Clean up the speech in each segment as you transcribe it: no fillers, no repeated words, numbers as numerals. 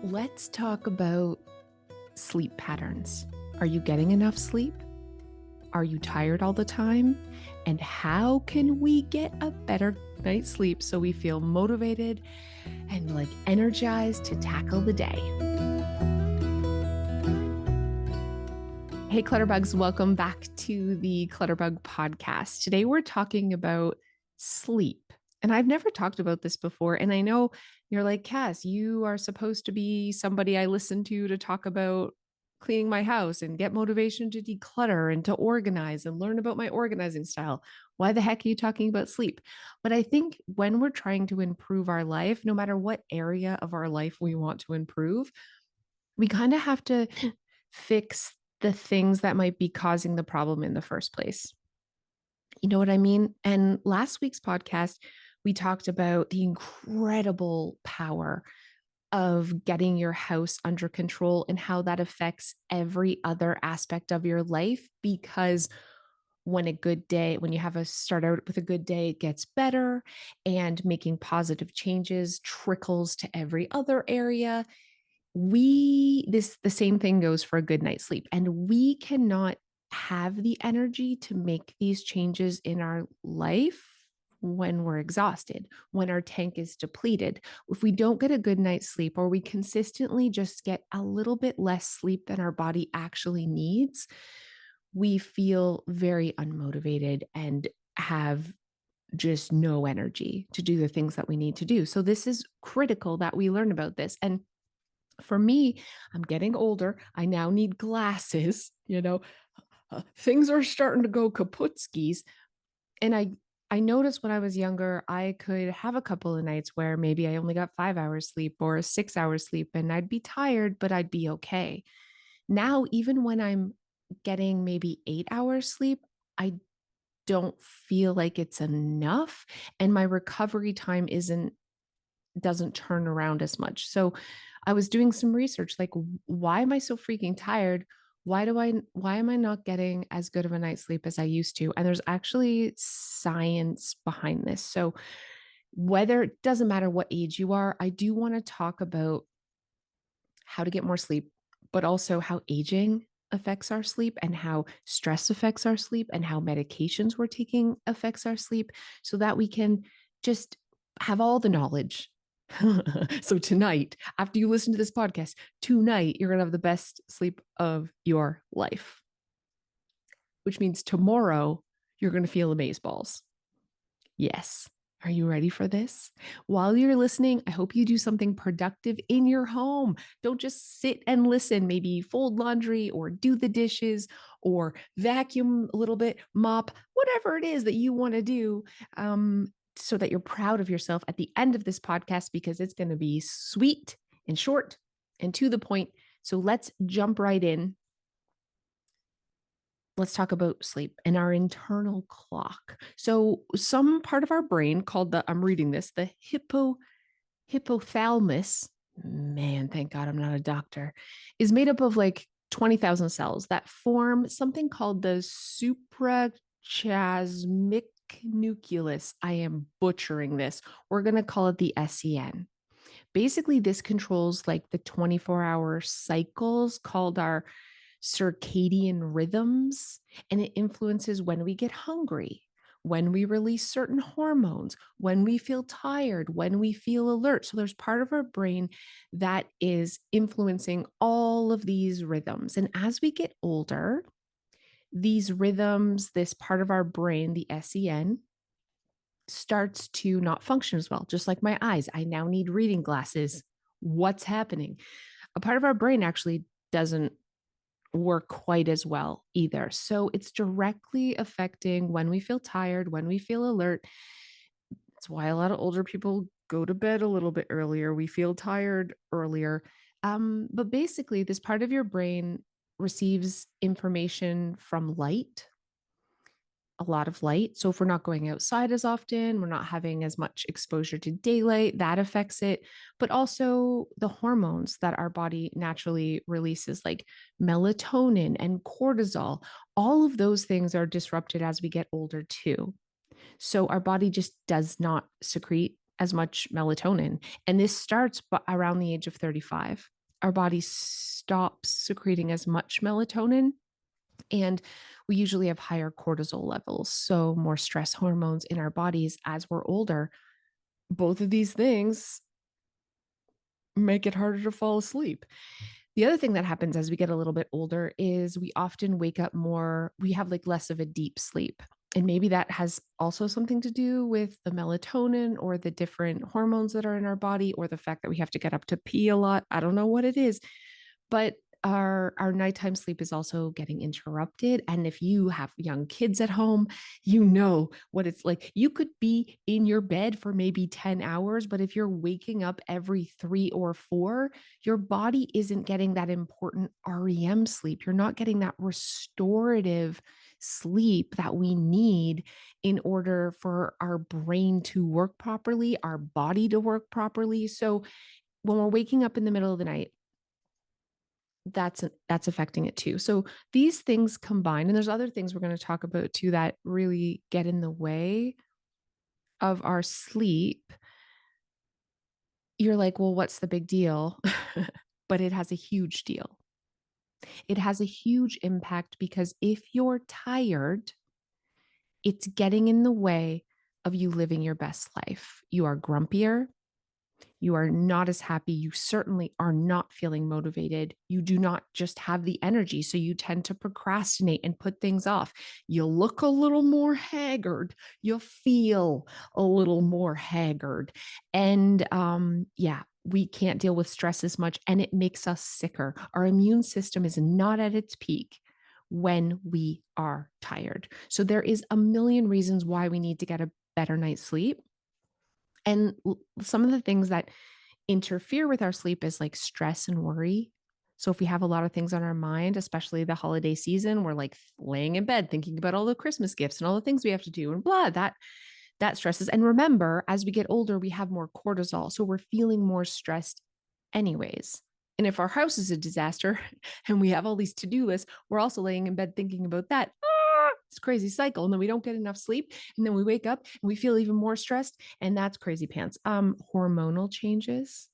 Let's talk about sleep patterns. Are you getting enough sleep? Are you tired all the time? And how can we get a better night's sleep so we feel motivated and energized to tackle the day? Hey, Clutterbugs, welcome back to the Clutterbug podcast. Today we're talking about sleep. And I've never talked about this before. And I know you're like, Cass, you are supposed to be somebody I listen to talk about cleaning my house and get motivation to declutter and to organize and learn about my organizing style. Why the heck are you talking about sleep? But I think when we're trying to improve our life, no matter what area of our life we want to improve, we kind of have to fix the things that might be causing the problem in the first place. You know what I mean? And last week's podcast, we talked about the incredible power of getting your house under control and how that affects every other aspect of your life. Because when you have a start out with a good day, it gets better, and making positive changes trickles to every other area. The same thing goes for a good night's sleep, and we cannot have the energy to make these changes in our life when we're exhausted, when our tank is depleted. If we don't get a good night's sleep, or we consistently just get a little bit less sleep than our body actually needs, we feel very unmotivated and have just no energy to do the things that we need to do. So this is critical that we learn about this. And for me, I'm getting older. I now need glasses. Things are starting to go kaputskis. And I noticed when I was younger, I could have a couple of nights where maybe I only got 5 hours sleep or 6 hours sleep, and I'd be tired, but I'd be okay. Now, even when I'm getting maybe 8 hours sleep, I don't feel like it's enough. And my recovery time doesn't turn around as much. So I was doing some research, like, why am I so freaking tired? Why am I not getting as good of a night's sleep as I used to? And there's actually science behind this. So whether it doesn't matter what age you are, I do want to talk about how to get more sleep, but also how aging affects our sleep and how stress affects our sleep and how medications we're taking affects our sleep, so that we can just have all the knowledge. So tonight, after you listen to this podcast, tonight, you're going to have the best sleep of your life, which means tomorrow, you're going to feel amazeballs. Yes. Are you ready for this? While you're listening, I hope you do something productive in your home. Don't just sit and listen, maybe fold laundry or do the dishes or vacuum a little bit, mop, whatever it is that you want to do, so that you're proud of yourself at the end of this podcast, because it's going to be sweet and short and to the point. So let's jump right in. Let's talk about sleep and our internal clock. So some part of our brain called I'm reading this, the hypothalamus, man, thank God I'm not a doctor, is made up of like 20,000 cells that form something called the suprachiasmatic nucleus. I am butchering this. We're going to call it the SEN. Basically, this controls like the 24-hour cycles called our circadian rhythms, and it influences when we get hungry, when we release certain hormones, when we feel tired, when we feel alert. So there's part of our brain that is influencing all of these rhythms. And as we get older, these rhythms, this part of our brain, the SEN, starts to not function as well, just like my eyes. I now need reading glasses. What's happening? A part of our brain actually doesn't work quite as well either. So it's directly affecting when we feel tired, when we feel alert. That's why a lot of older people go to bed a little bit earlier. We feel tired earlier. But basically, this part of your brain receives information from light, a lot of light. So if we're not going outside as often, we're not having as much exposure to daylight, that affects it. But also the hormones that our body naturally releases, like melatonin and cortisol, all of those things are disrupted as we get older too. So our body just does not secrete as much melatonin. And this starts around the age of 35. Our body stops secreting as much melatonin, and we usually have higher cortisol levels, so more stress hormones in our bodies as we're older. Both of these things make it harder to fall asleep. The other thing that happens as we get a little bit older is we often wake up more, we have like less of a deep sleep. And maybe that has also something to do with the melatonin or the different hormones that are in our body, or the fact that we have to get up to pee a lot. I don't know what it is, but our nighttime sleep is also getting interrupted. And if you have young kids at home, you know what it's like. You could be in your bed for maybe 10 hours, but if you're waking up every 3 or 4, your body isn't getting that important REM sleep. You're not getting that restorative sleep that we need in order for our brain to work properly, our body to work properly. So when we're waking up in the middle of the night, that's affecting it too. So these things combine, and there's other things we're going to talk about too that really get in the way of our sleep. You're like, well, what's the big deal? But it has a huge deal. It has a huge impact, because if you're tired, it's getting in the way of you living your best life. You are grumpier. You are not as happy. You certainly are not feeling motivated. You do not just have the energy. So you tend to procrastinate and put things off. You look a little more haggard. You feel a little more haggard. And yeah, we can't deal with stress as much, and it makes us sicker. Our immune system is not at its peak when we are tired. So there is a million reasons why we need to get a better night's sleep. And some of the things that interfere with our sleep is like stress and worry. So if we have a lot of things on our mind, especially the holiday season, we're like laying in bed thinking about all the Christmas gifts and all the things we have to do and blah, that stresses. And remember, as we get older, we have more cortisol. So we're feeling more stressed anyways. And if our house is a disaster and we have all these to-do lists, we're also laying in bed thinking about that. It's a crazy cycle. And then we don't get enough sleep. And then we wake up and we feel even more stressed. And that's crazy pants. Hormonal changes.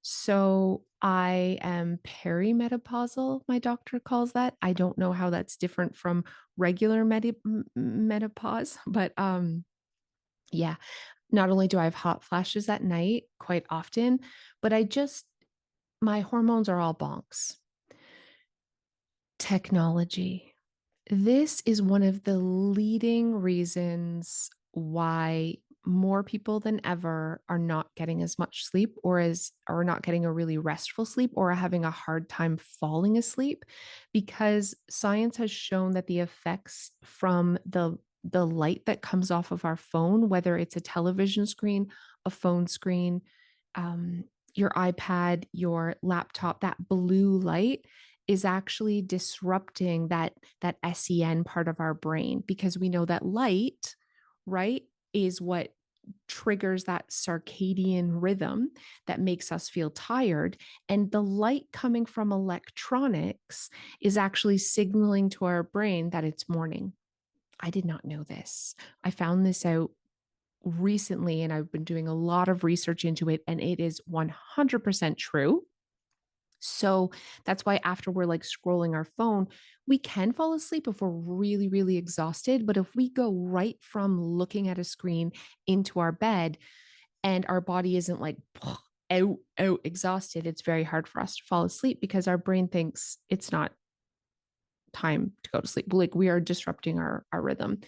So I am perimenopausal, my doctor calls that. I don't know how that's different from regular menopause, but yeah, not only do I have hot flashes at night quite often, but my hormones are all bonks. Technology. This is one of the leading reasons why more people than ever are not getting as much sleep, or not getting a really restful sleep, or are having a hard time falling asleep, because science has shown that the effects from the light that comes off of our phone, whether it's a television screen, a phone screen, um, your iPad, your laptop, that blue light is actually disrupting that SEN part of our brain, because we know that light, right, is what triggers that circadian rhythm that makes us feel tired. And the light coming from electronics is actually signaling to our brain that it's morning. I did not know this. I found this out recently, and I've been doing a lot of research into it, and it is 100% true. So that's why after we're like scrolling our phone, we can fall asleep if we're really, really exhausted. But if we go right from looking at a screen into our bed and our body isn't like out exhausted, it's very hard for us to fall asleep, because our brain thinks it's not time to go to sleep. Like, we are disrupting our rhythm.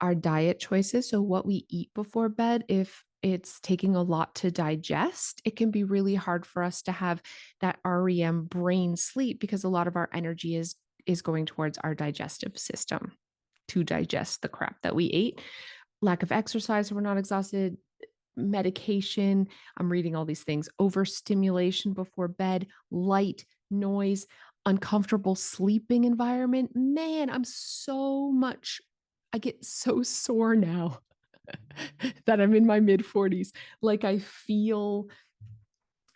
Our diet choices, so what we eat before bed, if it's taking a lot to digest, it can be really hard for us to have that REM brain sleep, because a lot of our energy is going towards our digestive system to digest the crap that we ate. Lack of exercise, so we're not exhausted. Medication, I'm reading all these things. Overstimulation before bed, light, noise, uncomfortable sleeping environment. Man, I get so sore now that I'm in my mid 40s. Like, I feel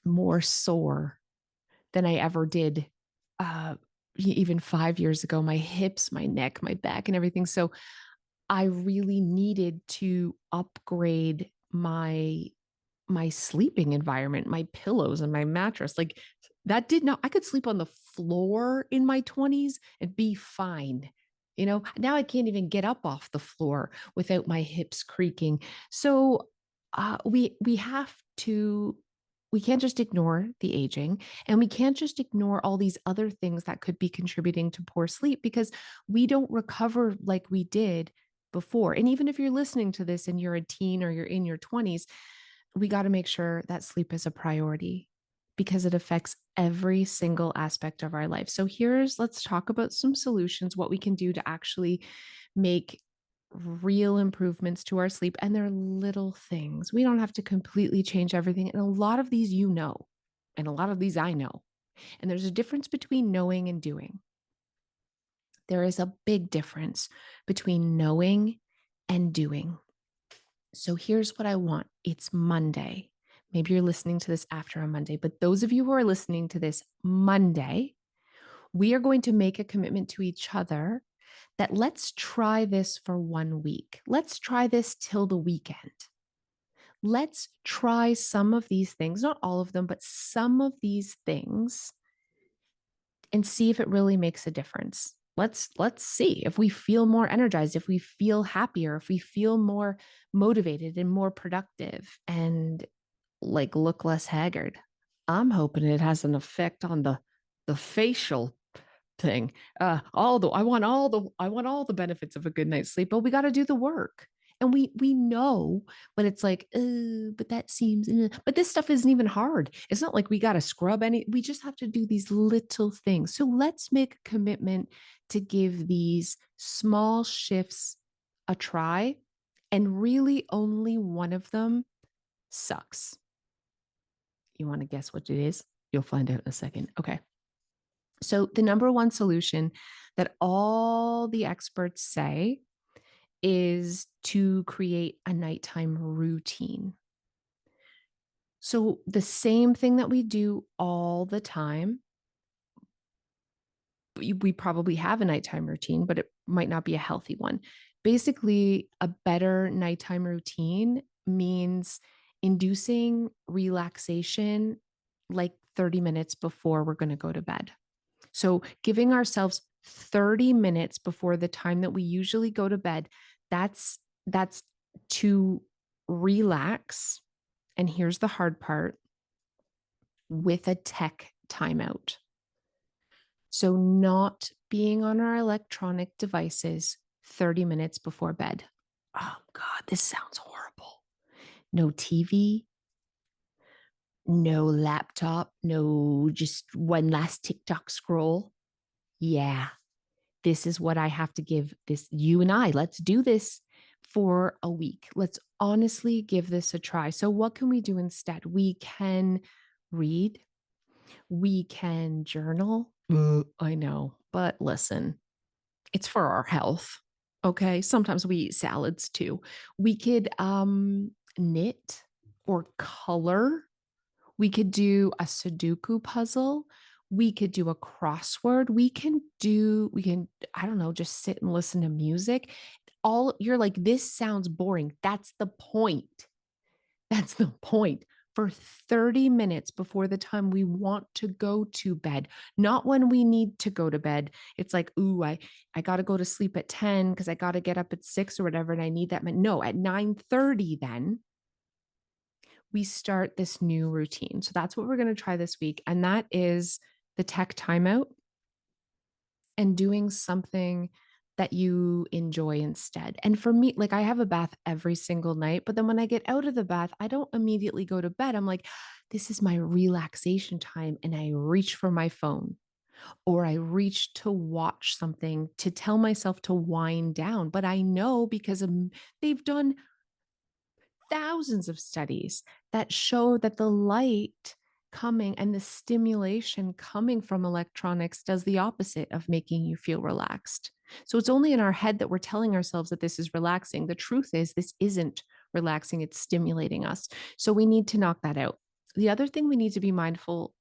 more sore than I ever did even 5 years ago. My hips, my neck, my back, and everything. So I really needed to upgrade my sleeping environment, my pillows and my mattress. Like that did not, I could sleep on the floor in my 20s and be fine. Now I can't even get up off the floor without my hips creaking. So we have to, we can't just ignore the aging, and we can't just ignore all these other things that could be contributing to poor sleep, because we don't recover like we did before. And even if you're listening to this and you're a teen or you're in your 20s, we got to make sure that sleep is a priority, because it affects every single aspect of our life. So let's talk about some solutions, what we can do to actually make real improvements to our sleep. And they're little things. We don't have to completely change everything. And a lot of these, and a lot of these I know. And there's a difference between knowing and doing. There is a big difference between knowing and doing. So here's what I want. It's Monday. Maybe you're listening to this after a Monday, but those of you who are listening to this Monday, we are going to make a commitment to each other that let's try this for 1 week. Let's try this till the weekend. Let's try some of these things, not all of them, but some of these things, and see if it really makes a difference. Let's see if we feel more energized, if we feel happier, if we feel more motivated and more productive, and like look less haggard. I'm hoping it has an effect on the facial thing. I want all the benefits of a good night's sleep, but we got to do the work. And we know, but it's like, but that seems, but this stuff isn't even hard. It's not like we got to scrub any, we just have to do these little things. So let's make a commitment to give these small shifts a try. And really only one of them sucks. You want to guess what it is? You'll find out in a second. Okay. So, the number one solution that all the experts say is to create a nighttime routine. So, the same thing that we do all the time, we probably have a nighttime routine, but it might not be a healthy one. Basically, a better nighttime routine means inducing relaxation like 30 minutes before we're going to go to bed. So giving ourselves 30 minutes before the time that we usually go to bed, that's to relax. And here's the hard part, with a tech timeout. So not being on our electronic devices 30 minutes before bed. Oh God, this sounds horrible. No TV, no laptop, no just one last TikTok scroll. Yeah, this is what I have to give this, you and I, let's do this for a week. Let's honestly give this a try. So, what can we do instead? We can read, we can journal. I know, but listen, it's for our health. Okay. Sometimes we eat salads too. We could knit or color. We could do a Sudoku puzzle. We could do a crossword. I don't know, just sit and listen to music. You're like, this sounds boring. That's the point. That's the point. For 30 minutes before the time we want to go to bed, not when we need to go to bed. It's like, ooh, I got to go to sleep at 10 because I got to get up at 6 or whatever. And I need that. No, at 9:30, then we start this new routine. So that's what we're going to try this week. And that is the tech timeout and doing something that you enjoy instead. And for me, like I have a bath every single night, but then when I get out of the bath, I don't immediately go to bed. I'm like, this is my relaxation time. And I reach for my phone, or I reach to watch something to tell myself to wind down. But I know, because they've done thousands of studies that show that the light coming and the stimulation coming from electronics does the opposite of making you feel relaxed. So it's only in our head that we're telling ourselves that this is relaxing. The truth is, this isn't relaxing, it's stimulating us. So we need to knock that out. The other thing we need to be mindful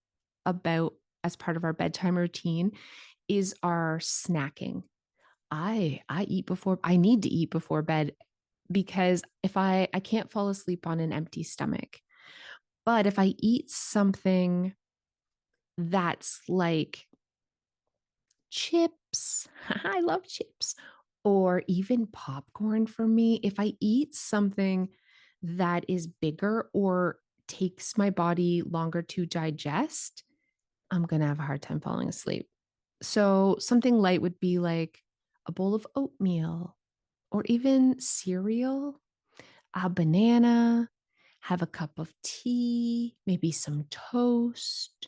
about as part of our bedtime routine is our snacking. I need to eat before bed because if I can't fall asleep on an empty stomach. But if I eat something that's like chips, I love chips, or even popcorn for me, if I eat something that is bigger or takes my body longer to digest, I'm going to have a hard time falling asleep. So something light would be like a bowl of oatmeal or even cereal, a banana, have a cup of tea, maybe some toast,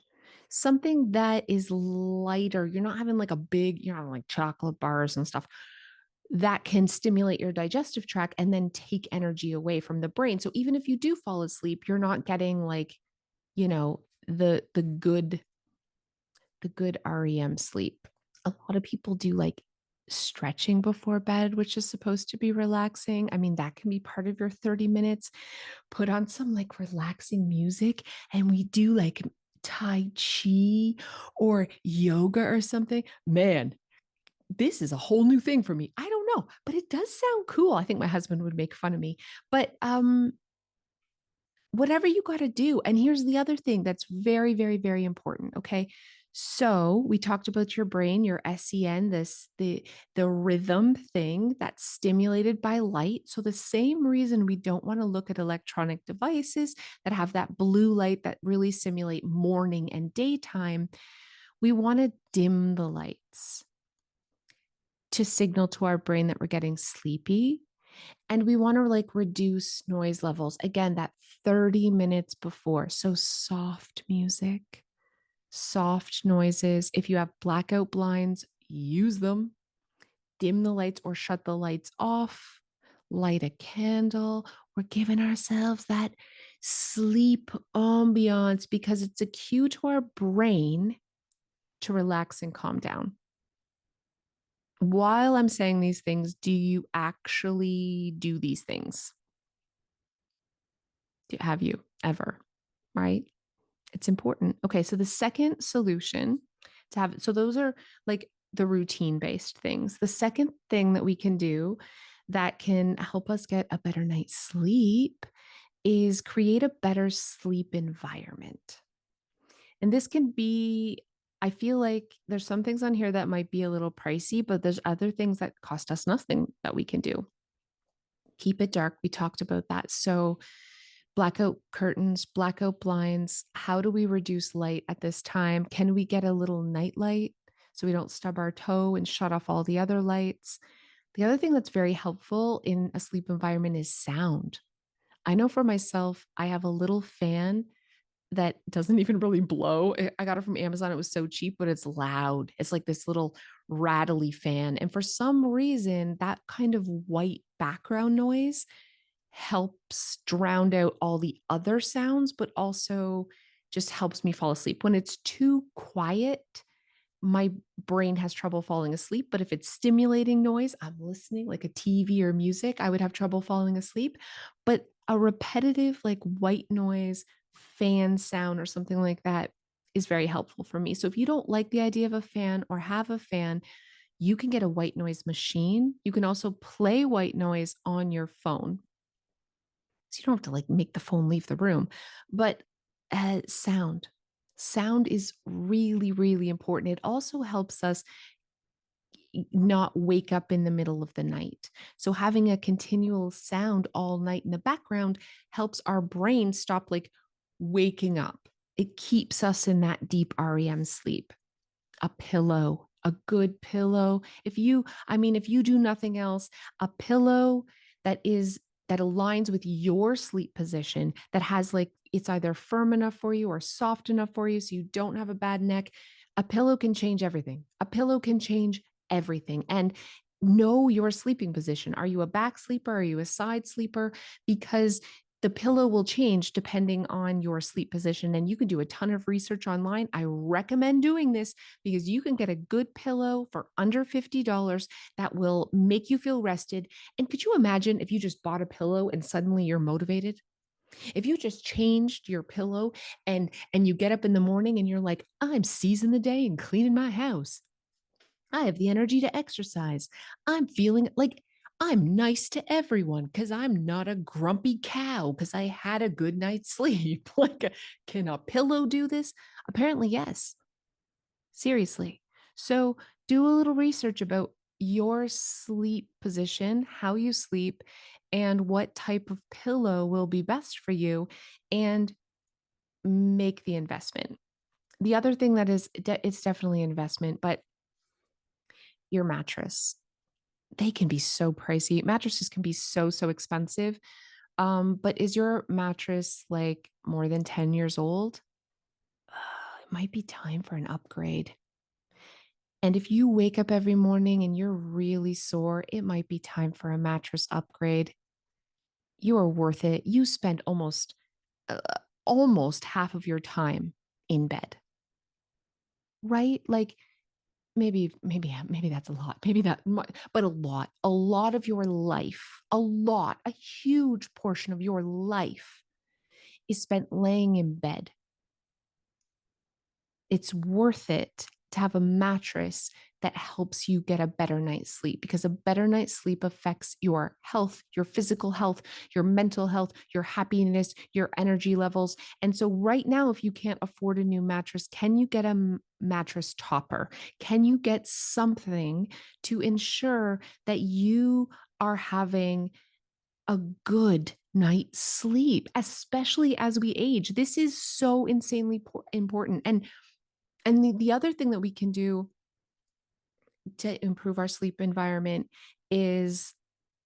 something that is lighter. You're not having like a big, you're not having like chocolate bars and stuff that can stimulate your digestive tract and then take energy away from the brain. So even if you do fall asleep, you're not getting like, you know, the good REM sleep. A lot of people do like stretching before bed, which is supposed to be relaxing. I mean, that can be part of your 30 minutes. Put on some like relaxing music and we do like Tai Chi or yoga or something. Man, this is a whole new thing for me. I don't know, but it does sound cool. I think my husband would make fun of me. But whatever you got to do. And here's the other thing that's very, very, very important. Okay. So we talked about your brain, your SEN, the rhythm thing that's stimulated by light. So the same reason we don't want to look at electronic devices that have that blue light that really simulate morning and daytime, we want to dim the lights to signal to our brain that we're getting sleepy, and we want to like reduce noise levels. Again, that 30 minutes before. So soft music, soft noises. If you have blackout blinds, use them. Dim the lights or shut the lights off. Light a candle. We're giving ourselves that sleep ambiance because it's a cue to our brain to relax and calm down. While I'm saying these things, do you actually do these things? Have you ever? Right? It's important. Okay, so the second solution to have, so those are like the routine based things. The second thing that we can do that can help us get a better night's sleep is create a better sleep environment. And this can be, I feel like there's some things on here that might be a little pricey, but there's other things that cost us nothing that we can do. Keep it dark. We talked about that. So, blackout curtains, blackout blinds. How do we reduce light at this time? Can we get a little night light so we don't stub our toe and shut off all the other lights? The other thing that's very helpful in a sleep environment is sound. I know for myself, I have a little fan that doesn't even really blow. I got it from Amazon. It was so cheap, but it's loud. It's like this little rattly fan. And for some reason, that kind of white background noise helps drown out all the other sounds, but also just helps me fall asleep. When it's too quiet, my brain has trouble falling asleep. But if it's stimulating noise, I'm listening like a TV or music, I would have trouble falling asleep. But a repetitive, like white noise, fan sound, or something like that is very helpful for me. So if you don't like the idea of a fan or have a fan, you can get a white noise machine. You can also play white noise on your phone. So you don't have to like make the phone leave the room. But sound, sound is really, really important. It also helps us not wake up in the middle of the night. So having a continual sound all night in the background helps our brain stop like waking up. It keeps us in that deep REM sleep. A pillow, a good pillow. If you do nothing else, a pillow that aligns with your sleep position, that has like, it's either firm enough for you or soft enough for you so you don't have a bad neck. A pillow can change everything. A pillow can change everything. And know your sleeping position. Are you a back sleeper? Are you a side sleeper? Because the pillow will change depending on your sleep position. And you can do a ton of research online. I recommend doing this because you can get a good pillow for under $50 that will make you feel rested. And could you imagine if you just bought a pillow and suddenly you're motivated? If you just changed your pillow and you get up in the morning and you're like, I'm seizing the day and cleaning my house. I have the energy to exercise. I'm feeling like I'm nice to everyone because I'm not a grumpy cow because I had a good night's sleep. Like, can a pillow do this? Apparently, yes. Seriously. So, do a little research about your sleep position, how you sleep, and what type of pillow will be best for you, and make the investment. The other thing that is, it's definitely an investment, but your mattress, they can be so pricey. Mattresses can be so expensive. But is your mattress like more than 10 years old? It might be time for an upgrade. And if you wake up every morning and you're really sore, it might be time for a mattress upgrade. You are worth it. You spend uh, almost half of your time in bed, right? Like maybe that's a lot. Maybe that, but a lot of your life, a huge portion of your life is spent laying in bed. It's worth it to have a mattress that helps you get a better night's sleep, because a better night's sleep affects your health, your physical health, your mental health, your happiness, your energy levels. And so, right now, if you can't afford a new mattress, can you get a mattress topper? Can you get something to ensure that you are having a good night's sleep, especially as we age? This is so insanely important. And the other thing that we can do to improve our sleep environment is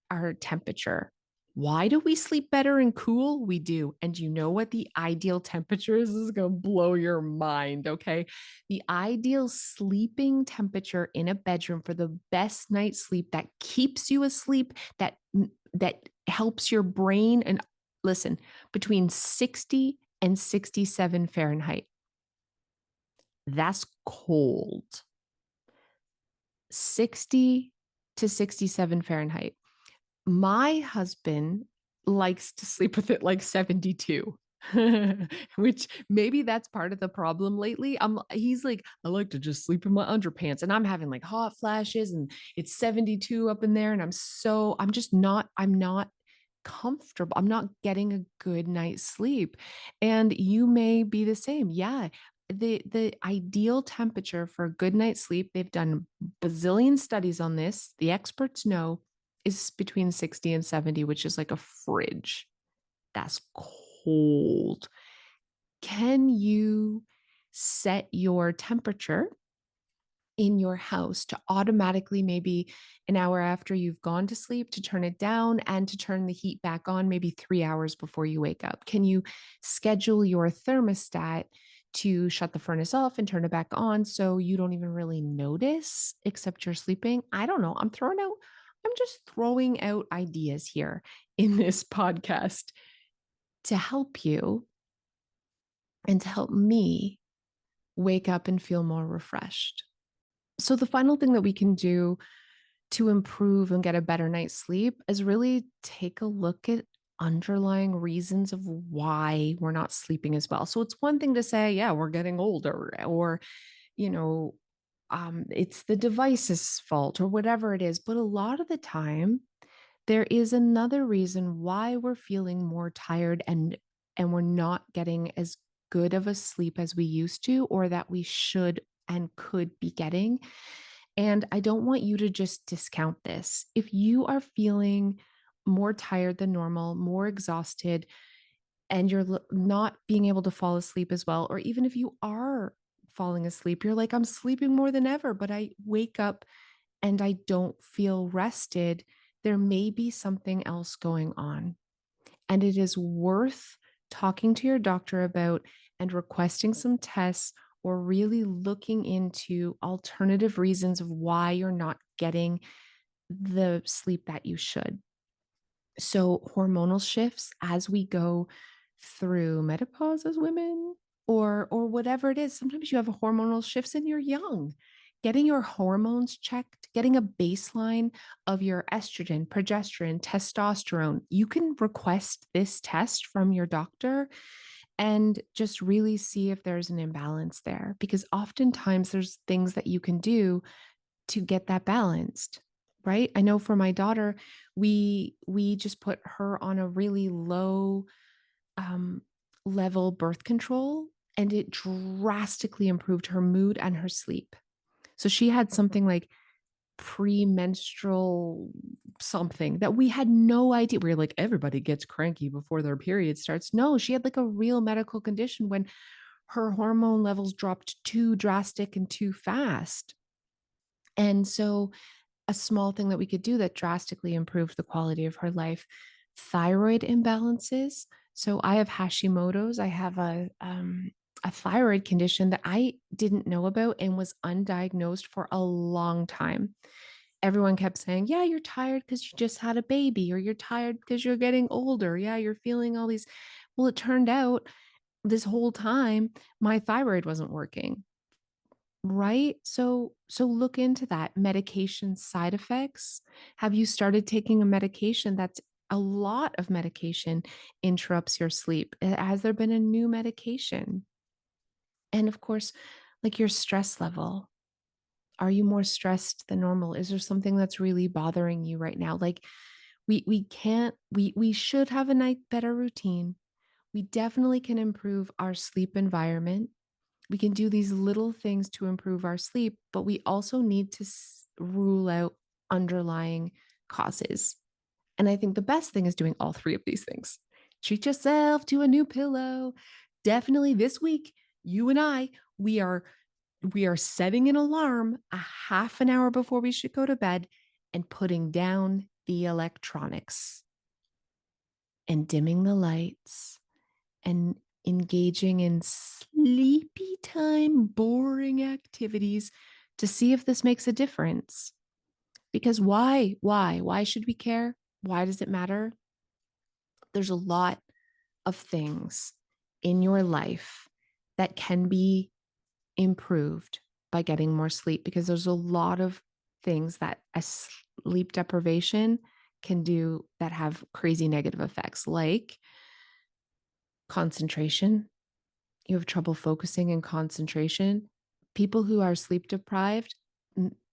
our temperature. Why do we sleep better and cool? We do. And you know what the ideal temperature is? This is going to blow your mind. Okay. The ideal sleeping temperature in a bedroom for the best night's sleep that keeps you asleep, that helps your brain. And listen, between 60 and 67 Fahrenheit. That's cold. 60 to 67 Fahrenheit. My husband likes to sleep with it like 72. Which maybe that's part of the problem lately. He's like, I like to just sleep in my underpants, and I'm having like hot flashes and it's 72 up in there, and I'm not comfortable. I'm not getting a good night's sleep. And you may be the same. Yeah. The ideal temperature for a good night's sleep, they've done bazillion studies on this. The experts know is between 60 and 70, which is like a fridge. That's cold. Can you set your temperature in your house to automatically, maybe an hour after you've gone to sleep, to turn it down and to turn the heat back on maybe 3 hours before you wake up? Can you schedule your thermostat to shut the furnace off and turn it back on so you don't even really notice except you're sleeping? I don't know. I'm just throwing out ideas here in this podcast to help you and to help me wake up and feel more refreshed. So, the final thing that we can do to improve and get a better night's sleep is really take a look at underlying reasons of why we're not sleeping as well. So, it's one thing to say, yeah, we're getting older, or, you know, it's the device's fault or whatever it is. But a lot of the time, there is another reason why we're feeling more tired, and we're not getting as good of a sleep as we used to, or that we should and could be getting. And I don't want you to just discount this. If you are feeling more tired than normal, more exhausted, and you're not being able to fall asleep as well, or even if you are falling asleep, you're like, I'm sleeping more than ever, but I wake up and I don't feel rested, there may be something else going on. And it is worth talking to your doctor about and requesting some tests, or really looking into alternative reasons of why you're not getting the sleep that you should. So, hormonal shifts as we go through menopause as women, or whatever it is. Sometimes you have hormonal shifts and you're young. Getting your hormones checked, getting a baseline of your estrogen, progesterone, testosterone. You can request this test from your doctor and just really see if there's an imbalance there, because oftentimes there's things that you can do to get that balanced. right? I know for my daughter, we just put her on a really low um, level birth control, and it drastically improved her mood and her sleep. So she had something like premenstrual something that we had no idea. We were like, everybody gets cranky before their period starts. No, she had like a real medical condition when her hormone levels dropped too drastic and too fast. And so a small thing that we could do that drastically improved the quality of her life. Thyroid imbalances. So I have Hashimoto's. I have a thyroid condition that I didn't know about and was undiagnosed for a long time. Everyone kept saying, yeah, you're tired because you just had a baby, or you're tired because you're getting older. Yeah, you're feeling all these. Well, it turned out this whole time my thyroid wasn't working. Right? So look into that. Medication side effects. Have you started taking a medication that's a lot of medication interrupts your sleep? Has there been a new medication? And of course, like your stress level. Are you more stressed than normal? Is there something that's really bothering you right now? Like we can't we should have a night better routine. We definitely can improve our sleep environment. We can do these little things to improve our sleep, but we also need to rule out underlying causes. And I think the best thing is doing all three of these things. Treat yourself to a new pillow. Definitely this week, you and I, we are we are setting an alarm a half an hour before we should go to bed and putting down the electronics and dimming the lights and engaging in sleepy time, boring activities to see if this makes a difference. Because why? Why? Why should we care? Why does it matter? There's a lot of things in your life that can be improved by getting more sleep, because there's a lot of things that a sleep deprivation can do that have crazy negative effects, like concentration. You have trouble focusing and concentration. People who are sleep deprived,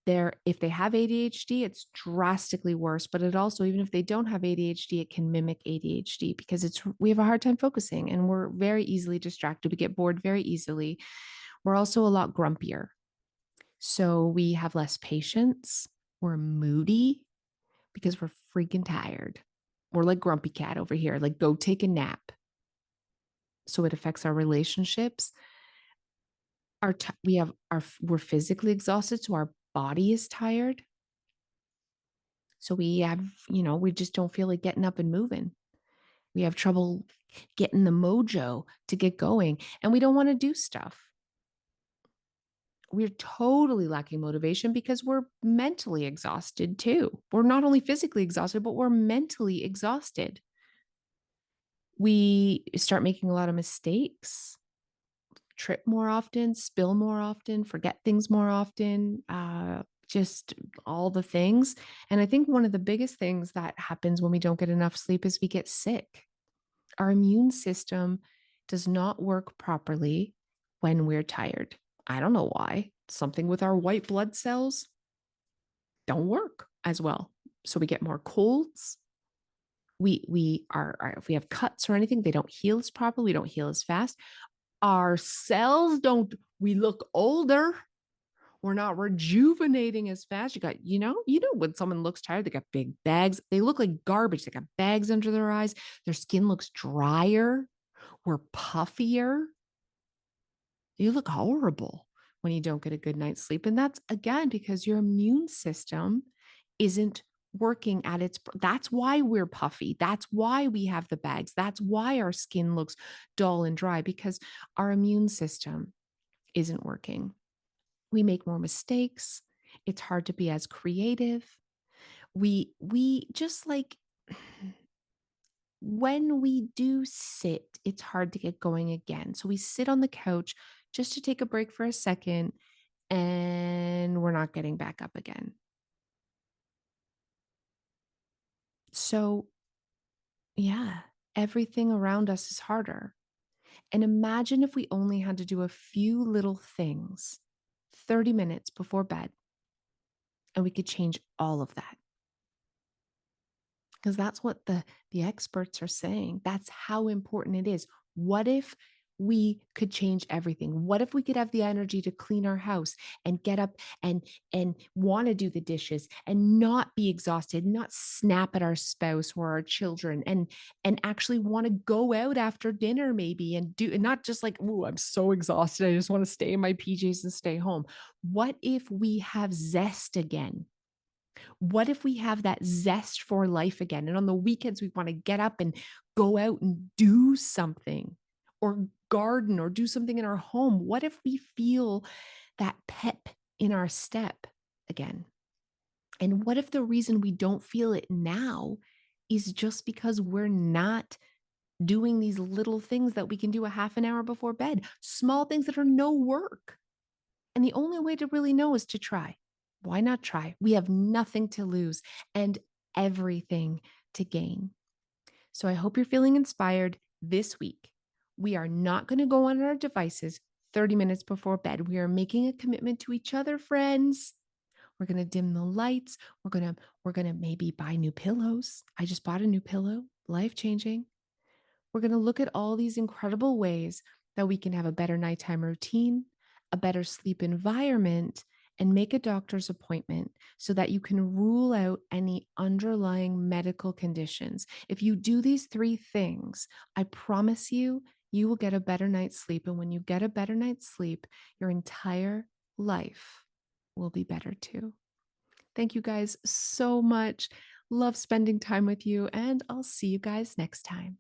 they're if they have ADHD, it's drastically worse. But it also, even if they don't have ADHD, it can mimic ADHD because we have a hard time focusing and we're very easily distracted. We get bored very easily. We're also a lot grumpier. So we have less patience. We're moody because we're freaking tired. We're like grumpy cat over here, like go take a nap. So it affects our relationships. We're physically exhausted, so our body is tired. So we just don't feel like getting up and moving. We have trouble getting the mojo to get going, and we don't want to do stuff. We're totally lacking motivation because we're mentally exhausted too. We're not only physically exhausted, but we're mentally exhausted. We start making a lot of mistakes, trip more often, spill more often, forget things more often, just all the things. And I think one of the biggest things that happens when we don't get enough sleep is we get sick. Our immune system does not work properly when we're tired. I don't know why. Something with our white blood cells don't work as well. So we get more colds. If we have cuts or anything, they don't heal as properly. We don't heal as fast. Our cells don't, we look older. We're not rejuvenating as fast. When someone looks tired, they got big bags. They look like garbage. They got bags under their eyes. Their skin looks drier. We're puffier. You look horrible when you don't get a good night's sleep. And that's again because your immune system isn't working at that's why we're puffy. That's why we have the bags. That's why our skin looks dull and dry, because our immune system isn't working. We make more mistakes. It's hard to be as creative. We just like when we do sit, it's hard to get going again. So we sit on the couch just to take a break for a second, and we're not getting back up again. So, yeah, everything around us is harder. And imagine if we only had to do a few little things 30 minutes before bed, and we could change all of that. because that's what the experts are saying. That's how important it is. What if we could change everything? What if we could have the energy to clean our house and get up and want to do the dishes and not be exhausted, not snap at our spouse or our children, and actually want to go out after dinner maybe and do, and not just like, oh, I'm so exhausted, I just want to stay in my PJs and stay home. What if we have zest again? What if we have that zest for life again? And on the weekends, we want to get up and go out and do something or garden or do something in our home. What if we feel that pep in our step again? And what if the reason we don't feel it now is just because we're not doing these little things that we can do a half an hour before bed, small things that are no work? And the only way to really know is to try. Why not try? We have nothing to lose and everything to gain. So I hope you're feeling inspired this week. We are not going to go on our devices 30 minutes before bed. We are making a commitment to each other, friends. We're going to dim the lights. We're going to maybe buy new pillows. I just bought a new pillow, life-changing. We're going to look at all these incredible ways that we can have a better nighttime routine, a better sleep environment, and make a doctor's appointment so that you can rule out any underlying medical conditions. If you do these three things, I promise you, you will get a better night's sleep. And when you get a better night's sleep, your entire life will be better too. Thank you guys so much. Love spending time with you, and I'll see you guys next time.